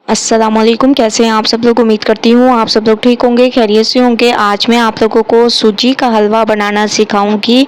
अस्सलामुअलैकुम, कैसे हैं आप सब लोग। उम्मीद करती हूँ आप सब लोग ठीक होंगे, खैरियत से होंगे। आज मैं आप लोगों को सूजी का हलवा बनाना सिखाऊंगी।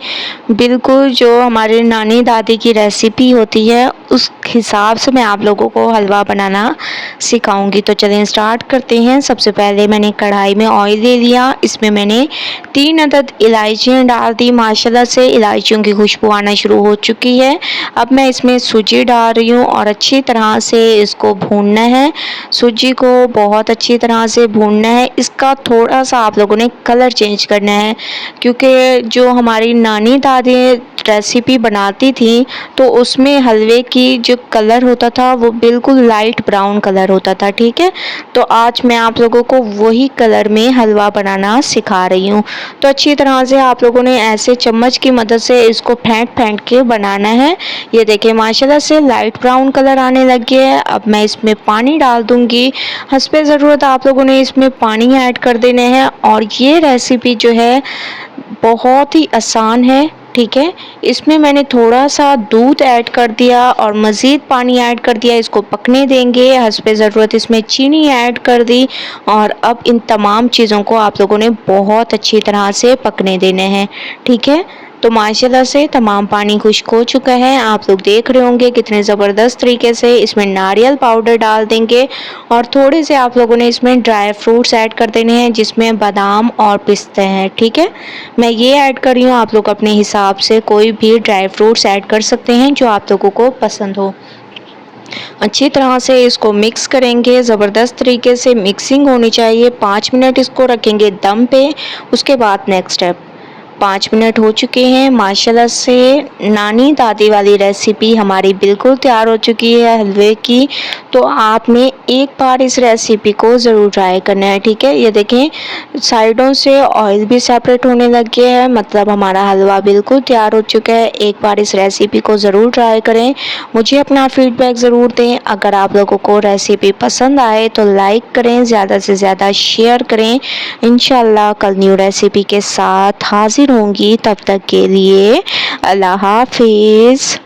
बिल्कुल जो हमारे नानी दादी की रेसिपी होती है उस हिसाब से मैं आप लोगों को हलवा बनाना सिखाऊंगी। तो चलें स्टार्ट करते हैं। सबसे पहले मैंने कढ़ाई में ऑयल ले लिया, इसमें मैंने 3 अदद इलायचियाँ डाल दी। माशाल्लाह से इलायचियों की खुशबू आना शुरू हो चुकी है। अब मैं इसमें सूजी डाल रही हूँ और अच्छी तरह से इसको भूनना है। सूजी को बहुत अच्छी तरह से भूनना है। इसका थोड़ा सा आप लोगों ने कलर चेंज करना है, क्योंकि जो हमारी नानी दादी रेसिपी बनाती थी तो उसमें हलवे की जो कलर होता था वो बिल्कुल लाइट ब्राउन कलर होता था। ठीक है, तो आज मैं आप लोगों को वही कलर में हलवा बनाना सिखा रही हूँ। तो अच्छी तरह से आप लोगों ने ऐसे चम्मच की मदद से इसको फेंट फेंट के बनाना है। ये देखिए माशाल्लाह से लाइट ब्राउन कलर आने लग गया है। अब मैं इसमें पानी डाल दूंगी। हस्बे ज़रूरत आप लोगों ने इसमें पानी ऐड कर देने हैं। और ये रेसिपी जो है बहुत ही आसान है। ठीक है, इसमें मैंने थोड़ा सा दूध ऐड कर दिया और मज़ीद पानी ऐड कर दिया। इसको पकने देंगे। हस्बे ज़रूरत इसमें चीनी ऐड कर दी और अब इन तमाम चीज़ों को आप लोगों ने बहुत अच्छी तरह से पकने देने हैं। ठीक है, तो माशाल्लाह से तमाम पानी खुश्क हो चुका है। आप लोग देख रहे होंगे कितने ज़बरदस्त तरीके से। इसमें नारियल पाउडर डाल देंगे और थोड़े से आप लोगों ने इसमें ड्राई फ्रूट्स ऐड कर देने हैं, जिसमें बादाम और पिस्ते हैं। ठीक है, मैं ये ऐड कर रही हूँ। आप लोग अपने हिसाब से कोई भी ड्राई फ्रूट्स ऐड कर सकते हैं जो आप लोगों को पसंद हो। अच्छी तरह से इसको मिक्स करेंगे, ज़बरदस्त तरीके से मिक्सिंग होनी चाहिए। 5 मिनट इसको रखेंगे दम पे। उसके बाद नेक्स्ट स्टेप। 5 मिनट हो चुके हैं। माशाल्लाह से नानी दादी वाली रेसिपी हमारी बिल्कुल तैयार हो चुकी है हलवे की। तो आपने एक बार इस रेसिपी को ज़रूर ट्राई करना है। ठीक है, ये देखें साइडों से ऑयल भी सेपरेट होने लग गया है, मतलब हमारा हलवा बिल्कुल तैयार हो चुका है। एक बार इस रेसिपी को ज़रूर ट्राई करें। मुझे अपना फीडबैक ज़रूर दें। अगर आप लोगों को रेसिपी पसंद आए तो लाइक करें, ज़्यादा से ज़्यादा शेयर करें। इंशाल्लाह कल न्यू रेसिपी के साथ हाजिर होंगी। तब तक के लिए अल्लाह हाफिज़।